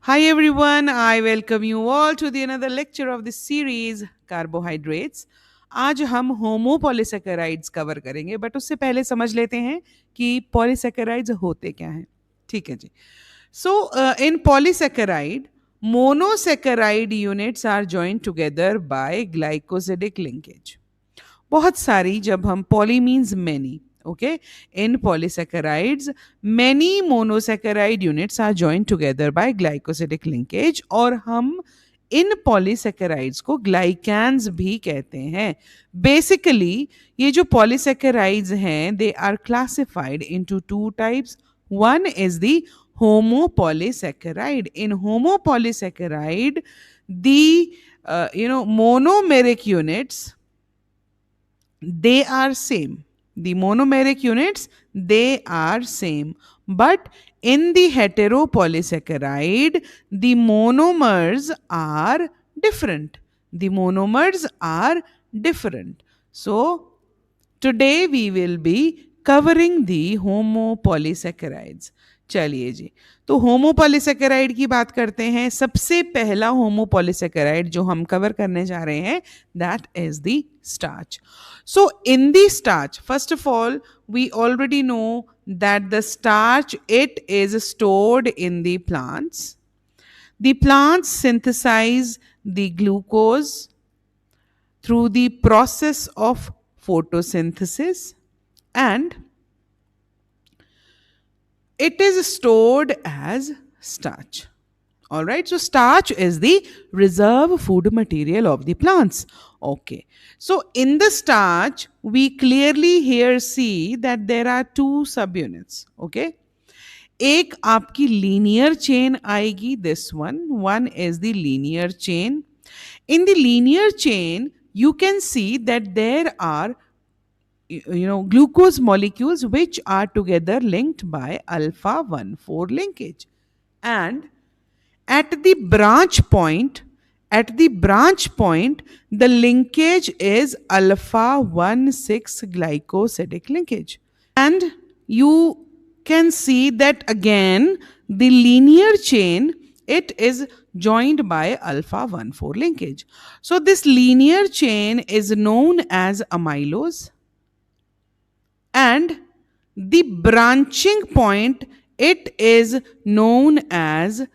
Hi everyone, I welcome you all to the another lecture of this series Carbohydrates. आज हम होमोपॉलीसेकेराइड्स cover करेंगे but उससे पहले समझ लेते हैं कि पॉलीसेकेराइड्स होते क्या हैं. ठीक है जी. So in polysaccharide monosaccharide units are joined together by glycosidic linkage. बहुत सारी, जब हम poly means many, okay, in polysaccharides many monosaccharide units are joined together by glycosidic linkage और हम इन पॉलीसेकेराइड्स को ग्लाइकैन्स भी कहते हैं. बेसिकली ये जो पॉलीसेकेराइड्स हैं they are classified into two types. One is the homopolysaccharide. In homopolysaccharide, the monomeric units, they are same. The monomeric units, they are same, but in the heteropolysaccharide the monomers are different. The monomers are different. So today we will be covering the homopolysaccharides. चलिए जी, तो होमोपॉलीसेकेराइड की बात करते हैं. सबसे पहला होमोपॉलीसेकेराइड जो हम कवर करने जा रहे हैं that is the starch. So in the starch, first of all, we already know that the starch, it is stored in the plants. The plants synthesize the glucose through the process of photosynthesis, and it is stored as starch. All right, so starch is the reserve food material of the plants. Okay, so in the starch, we clearly here see that there are two subunits. Okay, एक आपकी linear chain आएगी, this one is the linear chain. In the linear chain, you can see that there are glucose molecules which are together linked by alpha 1,4 linkage. And at the branch point, the linkage is alpha 1,6 glycosidic linkage. And you can see that again the linear chain, it is joined by alpha 1,4 linkage. So this linear chain is known as amylose, and the branching point, it is known as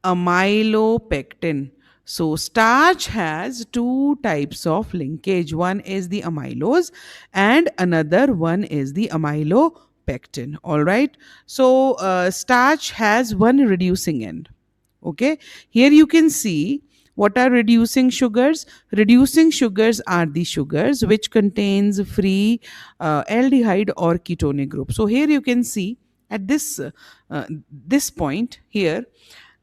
amylopectin. So starch has two types of linkage. One is the amylose and another one is the amylopectin. All right. So starch has one reducing end. Okay. Here you can see what are reducing sugars. Reducing sugars are the sugars which contains free aldehyde or ketonic group. So here you can see at this point here,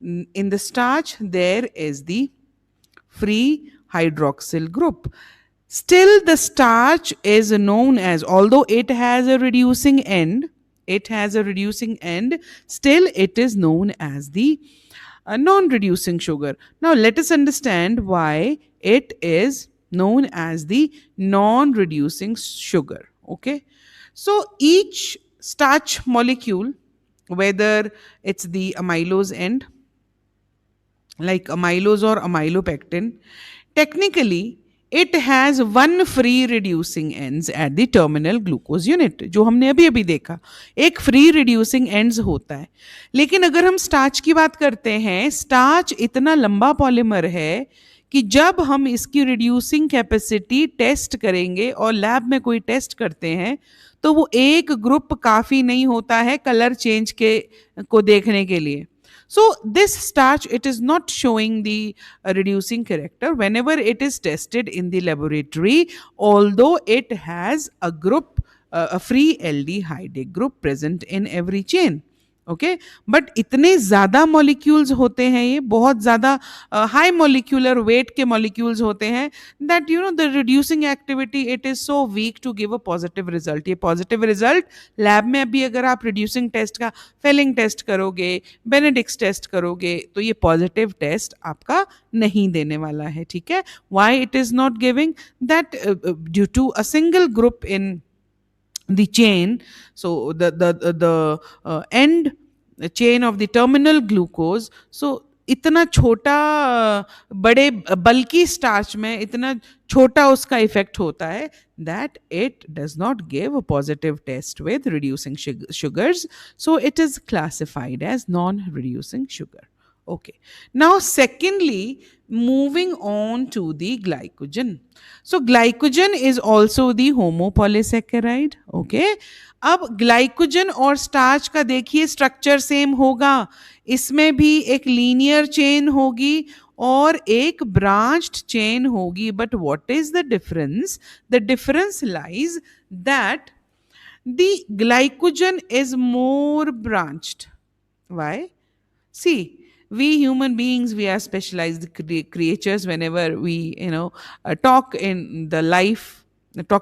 in the starch there is the free hydroxyl group. Still the starch is known as, although it has a reducing end, still it is known as the non-reducing sugar. Now let us understand why it is known as the non-reducing sugar. Okay, so each starch molecule, whether it's the amylose end like amylose or amylopectin, technically it has one free reducing ends at the terminal glucose unit. जो हमने अभी अभी देखा, एक free reducing ends होता है. लेकिन अगर हम स्टार्च की बात करते हैं, स्टार्च इतना लंबा पॉलीमर है कि जब हम इसकी रिड्यूसिंग कैपेसिटी टेस्ट करेंगे और लैब में कोई टेस्ट करते हैं तो वो एक ग्रुप काफ़ी नहीं होता है कलर चेंज के को देखने के लिए. So this starch, it is not showing the reducing character whenever it is tested in the laboratory, although it has a group, a free aldehyde group present in every chain. Okay, but इतने ज़्यादा molecules होते हैं, ये बहुत ज़्यादा high molecular weight के molecules होते हैं that the reducing activity it is so weak to give a positive result. ये पॉजिटिव रिजल्ट लैब में अभी अगर आप रिड्यूसिंग टेस्ट का फेलिंग टेस्ट करोगे, बेनेडिक्स टेस्ट करोगे, तो ये पॉजिटिव टेस्ट आपका नहीं देने वाला है. ठीक है, why it is not giving that due to a single group in the chain. So the end chain of the terminal glucose. So इतना छोटा बड़े बल्कि स्टार्च में इतना छोटा उसका इफेक्ट होता है that it does not give a positive test with reducing sugars, so it is classified as non-reducing sugar. Okay. Now, secondly, moving on to the glycogen. So, glycogen is also the homopolysaccharide. Okay. अब glycogen और starch का देखिए structure same होगा. इसमें भी एक linear chain होगी और एक ब्रांच्ड चेन होगी. But what is the difference? The difference lies that the glycogen is more branched. Why? See, we human beings, we are specialized creatures. Whenever we talk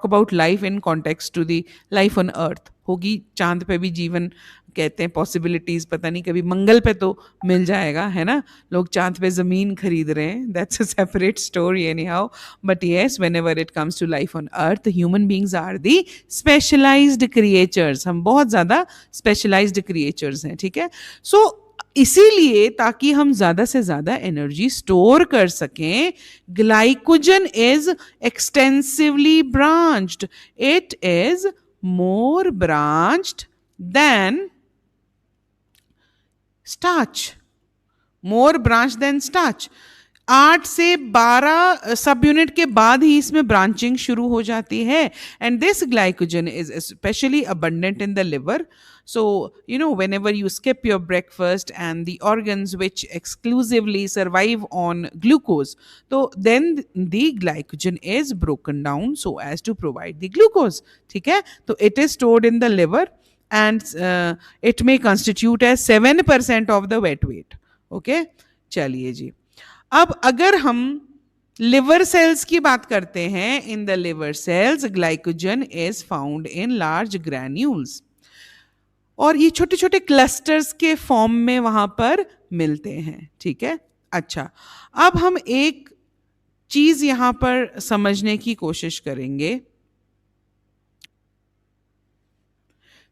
about life in context to the life on earth. होगी चांद पे भी जीवन, कहते हैं possibilities, पता नहीं कभी मंगल पे तो मिल जाएगा, है ना. लोग चांद पे जमीन खरीद रहे हैं, that's a separate story anyhow. But yes, whenever it comes to life on earth, human beings are the specialised creatures. हम बहुत ज्यादा स्पेशलाइज्ड क्रिएचर्स हैं. ठीक है. सो इसीलिए ताकि हम ज्यादा से ज्यादा एनर्जी स्टोर कर सकें, glycogen is extensively branched. It is more branched than starch. More branch than starch. 8 से 12 सब यूनिट के बाद ही इसमें ब्रांचिंग शुरू हो जाती है. And this glycogen is specially abundant in the liver. So, whenever you skip your breakfast and the organs which exclusively survive on glucose, so then the glycogen is broken down so as to provide the glucose. ठीक है. तो it is stored in the liver and it may constitute as 7% of the wet weight. Okay. चलिए जी. अब अगर हम liver cells की बात करते हैं, in the liver cells glycogen is found in large granules. और ये छोटे छोटे क्लस्टर्स के फॉर्म में वहां पर मिलते हैं. ठीक है. अच्छा, अब हम एक चीज यहां पर समझने की कोशिश करेंगे,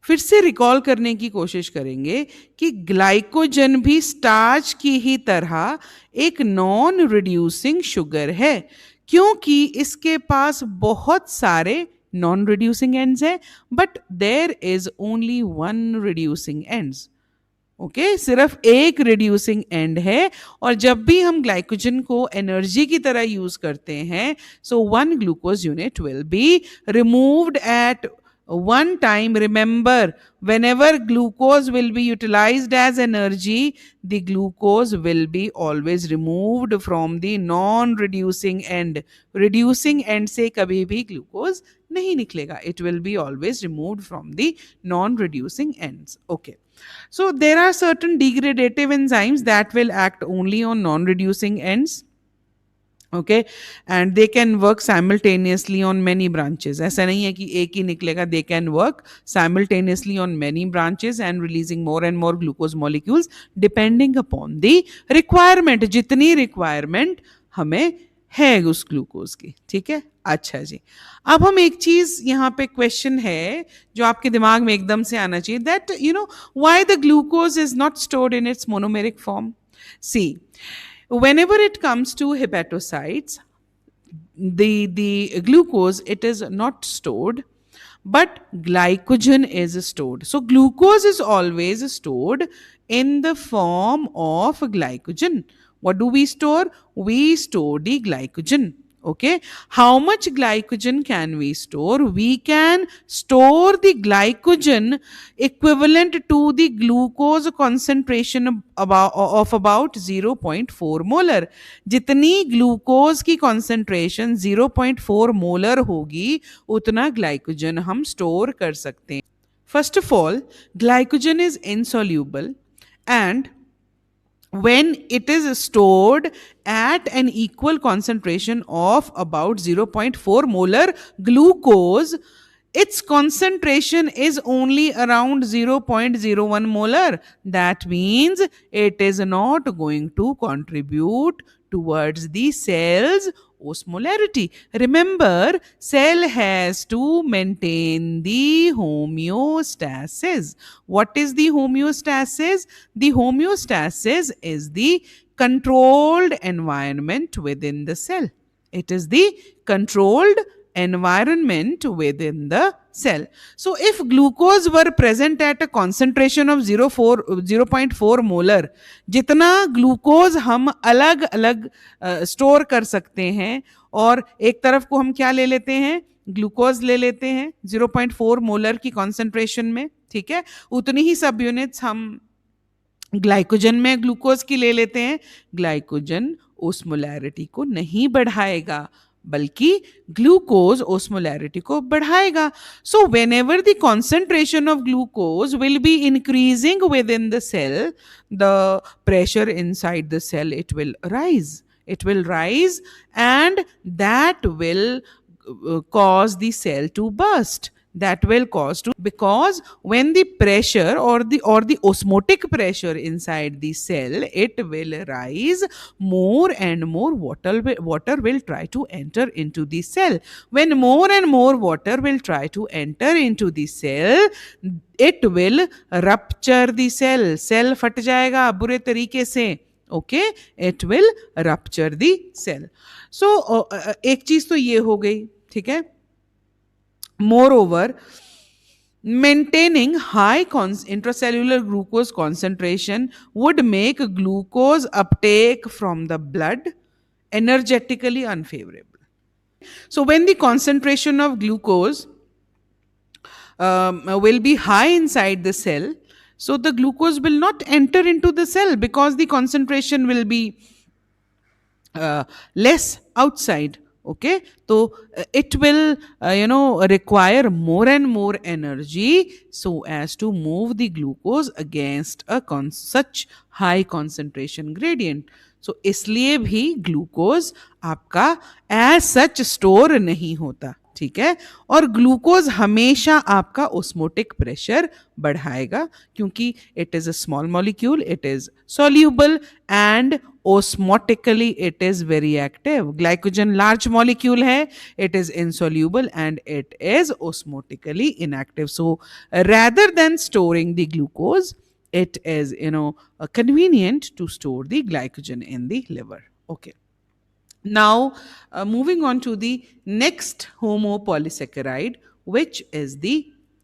फिर से रिकॉल करने की कोशिश करेंगे कि ग्लाइकोजन भी स्टार्च की ही तरह एक नॉन रिड्यूसिंग शुगर है, क्योंकि इसके पास बहुत सारे नॉन रिड्यूसिंग एंड्स है, but there is only one reducing ends. Okay, सिर्फ एक रिड्यूसिंग एंड है. और जब भी हम ग्लाइकोजन को एनर्जी की तरह यूज करते हैं, so one glucose unit will be removed at one time. Remember, whenever glucose will be utilized as energy, the glucose will be always removed from the non-reducing end. Reducing end से कभी भी glucose नहीं निकलेगा. It will be always removed from the non-reducing ends. Okay. So there are certain degradative enzymes that will act only on non-reducing ends. Okay, and they can work simultaneously on many branches. ऐसा नहीं है कि एक ही निकलेगा. They can work simultaneously on many branches and releasing more and more glucose molecules depending upon the requirement. जितनी requirement हमें है उस ग्लूकोज की. ठीक है. अच्छा जी, अब हम एक चीज यहाँ पे क्वेश्चन है जो आपके दिमाग में एकदम से आना चाहिए, that why the glucose is not stored in its monomeric form. See, whenever it comes to hepatocytes, the glucose, it is not stored, but glycogen is stored. So glucose is always stored in the form of glycogen. What do we store? We store the glycogen. Okay, how much glycogen can we store? We can store the glycogen equivalent to the glucose concentration of about 0.4 molar. जितनी glucose की concentration 0.4 molar होगी, उतना glycogen हम store कर सकते हैं. First of all, glycogen is insoluble, and when it is stored at an equal concentration of about 0.4 molar glucose, its concentration is only around 0.01 molar. That means it is not going to contribute towards the cell's osmolarity. Remember, cell has to maintain the homeostasis. What is the homeostasis? The homeostasis is the controlled environment within the cell. It is the controlled environment within the cell. So if glucose were present at a concentration of 0.4 molar, जितना glucose हम अलग अलग store कर सकते हैं, और एक तरफ को हम क्या ले लेते हैं, ग्लूकोज ले लेते हैं 0.4 मोलर की कॉन्सेंट्रेशन में, ठीक है, उतनी ही सब यूनिट्स हम ग्लाइकोजन में ग्लूकोज की ले लेते हैं. ग्लाइकोजन ओस्मोलैरिटी को नहीं बढ़ाएगा, बल्कि ग्लूकोज ओस्मोलैरिटी को बढ़ाएगा. So whenever the concentration of glucose will be increasing within the cell, the pressure inside the cell it will rise. It will rise, and that will cause the cell to burst. That will cause to, because when the pressure or the osmotic pressure inside the cell, it will rise, more and more water will try to enter into the cell. When more and more water will try to enter into the cell, it will rupture the cell. Cell फट जाएगा बुरे तरीके से. Okay, it will rupture the cell. So एक चीज तो ये हो गई, ठीक है. Moreover, maintaining high intracellular glucose concentration would make glucose uptake from the blood energetically unfavorable. So when the concentration of glucose will be high inside the cell, so the glucose will not enter into the cell because the concentration will be less outside. Okay, so it will require more and more energy so as to move the glucose against a such high concentration gradient. So इसलिए भी glucose आपका as such store नहीं होता, ठीक है. और glucose हमेशा आपका ओस्मोटिक प्रेशर बढ़ाएगा, क्योंकि it is a small molecule, it is soluble, and osmotically it is very active. Glycogen large molecule है, it is insoluble and it is osmotically inactive. So rather than storing the glucose, it is convenient to store the glycogen in the liver. Okay. Now, moving on to the next homopolysaccharide, which is the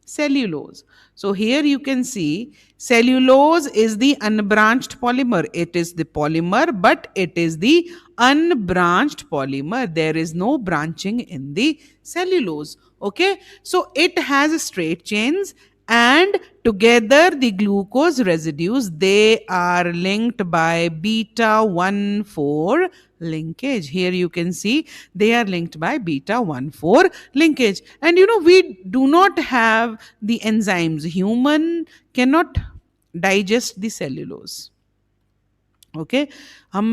cellulose. So here you can see cellulose is the unbranched polymer. It is the polymer, but it is the unbranched polymer. There is no branching in the cellulose. Okay, so it has straight chains, and together the glucose residues, they are linked by beta 1,4 linkage. Here you can see they are linked by beta 1,4 linkage. And we do not have the enzymes. Human cannot digest the cellulose. Okay, हम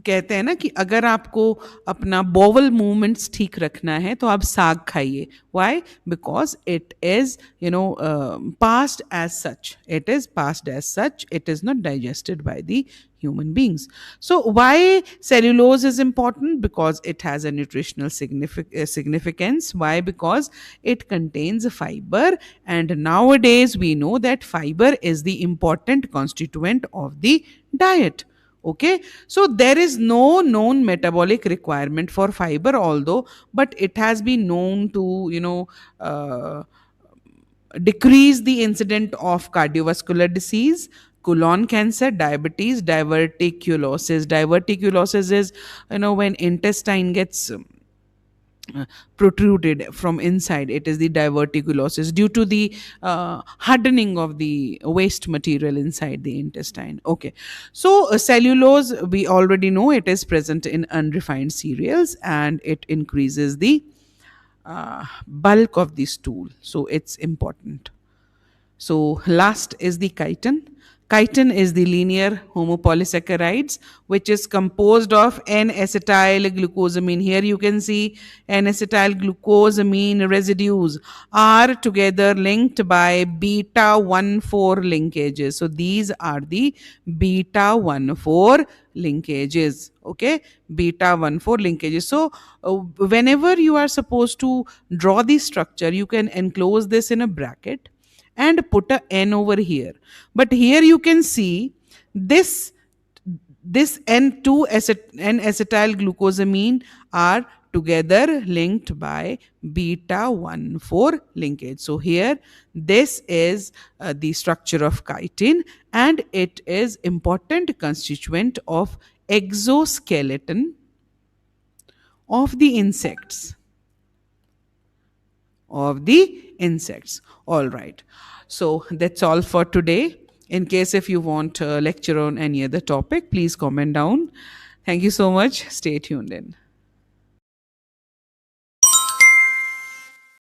कहते हैं ना कि अगर आपको अपना bowel movements ठीक रखना है तो आप साग खाइए. Why? Because it is passed as such. It is passed as such. It is not digested by the human beings. So why cellulose is important? Because it has a nutritional significance. Why? Because it contains fiber, and nowadays we know that fiber is the important constituent of the diet. Okay, so there is no known metabolic requirement for fiber, although, but it has been known to decrease the incidence of cardiovascular disease, colon cancer, diabetes, diverticulosis. Diverticulosis is when intestine gets protruded from inside. It is the diverticulosis due to the hardening of the waste material inside the intestine. Okay, so cellulose, we already know it is present in unrefined cereals, and it increases the bulk of the stool, so it's important. So last is the chitin. Chitin is the linear homopolysaccharides, which is composed of N-acetyl glucosamine. Here you can see N-acetyl glucosamine residues are together linked by beta 1,4 linkages. So these are the beta 1,4 linkages. Okay, beta 1,4 linkages. So whenever you are supposed to draw the structure, you can enclose this in a bracket and put a N over here. But here you can see this this N2 N-acetyl glucosamine are together linked by beta 1,4 linkage. So here this is the structure of chitin, and it is important constituent of exoskeleton of the insects. All right. So that's all for today. In case if you want a lecture on any other topic, please comment down. Thank you so much. Stay tuned in.